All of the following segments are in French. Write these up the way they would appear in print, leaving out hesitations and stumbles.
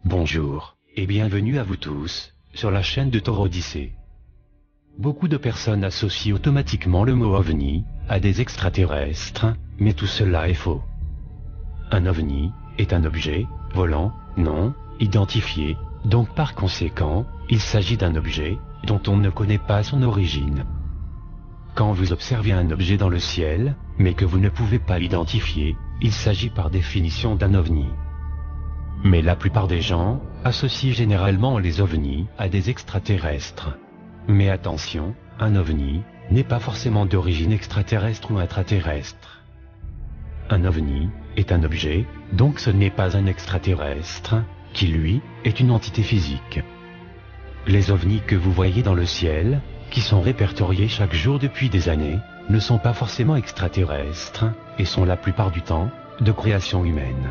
Bonjour, et bienvenue à vous tous, sur la chaîne de Thor Odyssey. Beaucoup de personnes associent automatiquement le mot OVNI à des extraterrestres, mais tout cela est faux. Un OVNI est un objet volant non identifié, donc par conséquent, il s'agit d'un objet dont on ne connaît pas son origine. Quand vous observez un objet dans le ciel, mais que vous ne pouvez pas l'identifier, il s'agit par définition d'un OVNI. Mais la plupart des gens associent généralement les OVNIs à des extraterrestres. Mais attention, un OVNI n'est pas forcément d'origine extraterrestre ou intraterrestre. Un OVNI est un objet, donc ce n'est pas un extraterrestre, qui lui, est une entité physique. Les OVNIs que vous voyez dans le ciel, qui sont répertoriés chaque jour depuis des années, ne sont pas forcément extraterrestres, et sont la plupart du temps, de création humaine.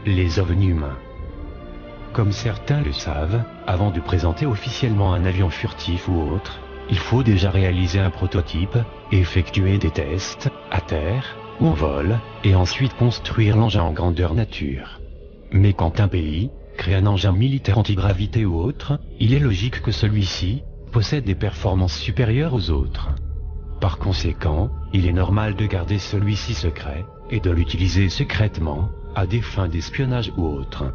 Les OVNIs humains. Comme certains le savent, avant de présenter officiellement un avion furtif ou autre, il faut déjà réaliser un prototype, et effectuer des tests, à terre, ou en vol, et ensuite construire l'engin en grandeur nature. Mais quand un pays crée un engin militaire antigravité ou autre, il est logique que celui-ci possède des performances supérieures aux autres. Par conséquent, il est normal de garder celui-ci secret, et de l'utiliser secrètement, à des fins d'espionnage ou autres.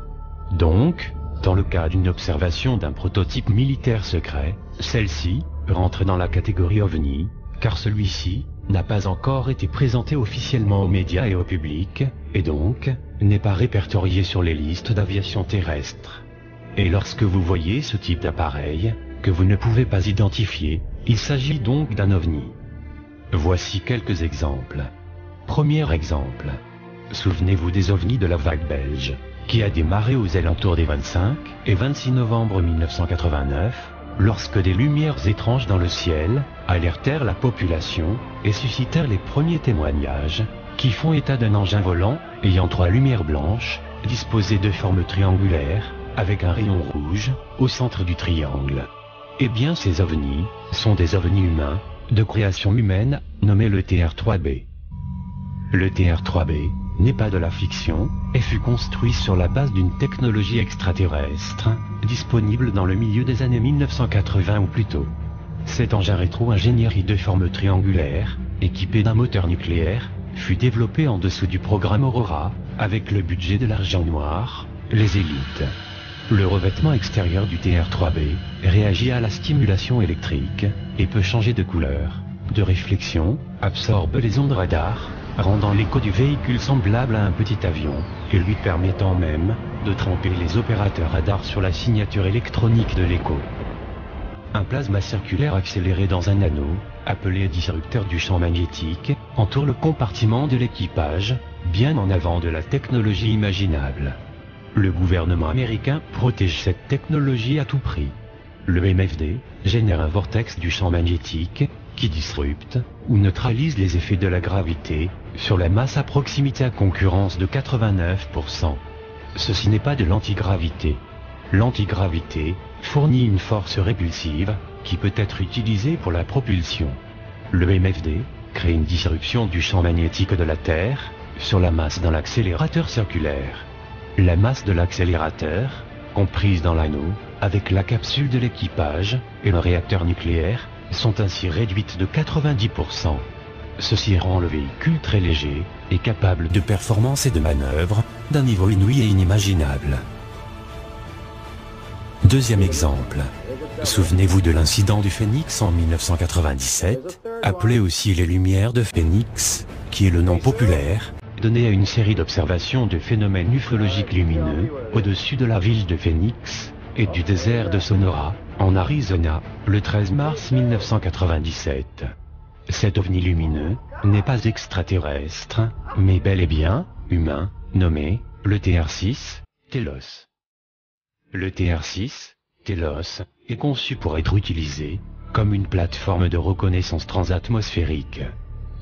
Donc, dans le cas d'une observation d'un prototype militaire secret, celle-ci rentre dans la catégorie OVNI, car celui-ci n'a pas encore été présenté officiellement aux médias et au public, et donc, n'est pas répertorié sur les listes d'aviation terrestre. Et lorsque vous voyez ce type d'appareil, que vous ne pouvez pas identifier, il s'agit donc d'un OVNI. Voici quelques exemples. Premier exemple. Souvenez-vous des OVNIs de la vague belge, qui a démarré aux alentours des 25 et 26 novembre 1989, lorsque des lumières étranges dans le ciel alertèrent la population et suscitèrent les premiers témoignages, qui font état d'un engin volant ayant 3 lumières blanches, disposées de forme triangulaire, avec un rayon rouge au centre du triangle. Eh bien ces OVNIs sont des OVNIs humains, de création humaine, nommés le TR-3B. Le TR-3B n'est pas de la fiction, et fut construit sur la base d'une technologie extraterrestre, disponible dans le milieu des années 1980 ou plus tôt. Cet engin rétro-ingénierie de forme triangulaire, équipé d'un moteur nucléaire, fut développé en dessous du programme Aurora, avec le budget de l'argent noir, les élites. Le revêtement extérieur du TR-3B réagit à la stimulation électrique, et peut changer de couleur, de réflexion, absorbe les ondes radar, rendant l'écho du véhicule semblable à un petit avion, et lui permettant même de tromper les opérateurs radars sur la signature électronique de l'écho. Un plasma circulaire accéléré dans un anneau, appelé disrupteur du champ magnétique, entoure le compartiment de l'équipage, bien en avant de la technologie imaginable. Le gouvernement américain protège cette technologie à tout prix. Le MFD génère un vortex du champ magnétique, qui disrupte ou neutralise les effets de la gravité sur la masse à proximité à concurrence de 89%. Ceci n'est pas de l'antigravité. L'antigravité fournit une force répulsive qui peut être utilisée pour la propulsion. Le MFD crée une disruption du champ magnétique de la Terre sur la masse dans l'accélérateur circulaire. La masse de l'accélérateur, comprise dans l'anneau, avec la capsule de l'équipage et le réacteur nucléaire, sont ainsi réduites de 90%. Ceci rend le véhicule très léger et capable de performance et de manœuvre d'un niveau inouï et inimaginable. Deuxième exemple. Souvenez-vous de l'incident du Phénix en 1997, appelé aussi les Lumières de Phénix, qui est le nom populaire, donné à une série d'observations de phénomènes ufologiques lumineux au-dessus de la ville de Phoenix et du désert de Sonora, en Arizona, le 13 mars 1997. Cet ovni lumineux n'est pas extraterrestre, mais bel et bien humain, nommé le TR-6, Telos. Le TR-6, Telos, est conçu pour être utilisé comme une plateforme de reconnaissance transatmosphérique.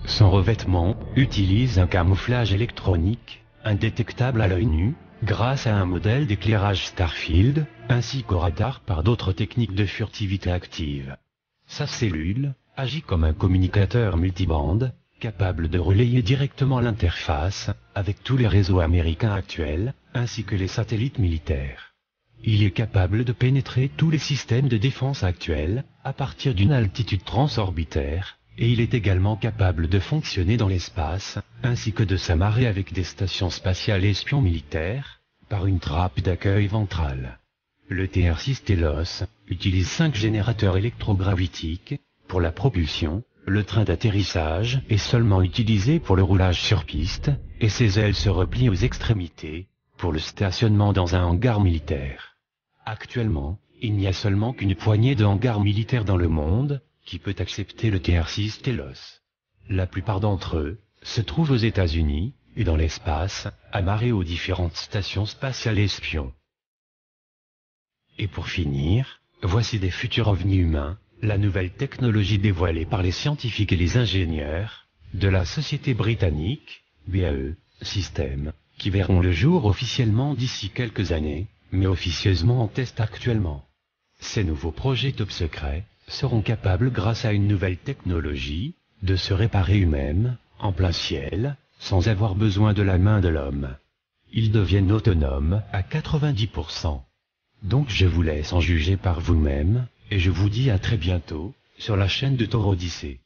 Son revêtement utilise un camouflage électronique, indétectable à l'œil nu, grâce à un modèle d'éclairage Starfield, ainsi qu'au radar par d'autres techniques de furtivité active. Sa cellule agit comme un communicateur multibande, capable de relayer directement l'interface avec tous les réseaux américains actuels, ainsi que les satellites militaires. Il est capable de pénétrer tous les systèmes de défense actuels, à partir d'une altitude transorbitaire, et il est également capable de fonctionner dans l'espace, ainsi que de s'amarrer avec des stations spatiales et espions militaires, par une trappe d'accueil ventrale. Le TR-6 Telos utilise 5 générateurs électrogravitiques. Pour la propulsion, le train d'atterrissage est seulement utilisé pour le roulage sur piste, et ses ailes se replient aux extrémités, pour le stationnement dans un hangar militaire. Actuellement, il n'y a seulement qu'une poignée de hangars militaires dans le monde, qui peut accepter le TR-6 Telos. La plupart d'entre eux se trouvent aux États-Unis, et dans l'espace, amarrés aux différentes stations spatiales espions. Et pour finir, voici des futurs ovnis humains, la nouvelle technologie dévoilée par les scientifiques et les ingénieurs de la société britannique, BAE Systems, qui verront le jour officiellement d'ici quelques années, mais officieusement en test actuellement. Ces nouveaux projets top secrets seront capables, grâce à une nouvelle technologie, de se réparer eux-mêmes, en plein ciel, sans avoir besoin de la main de l'homme. Ils deviennent autonomes à 90%. Donc je vous laisse en juger par vous-même, et je vous dis à très bientôt, sur la chaîne de Thor Odyssey.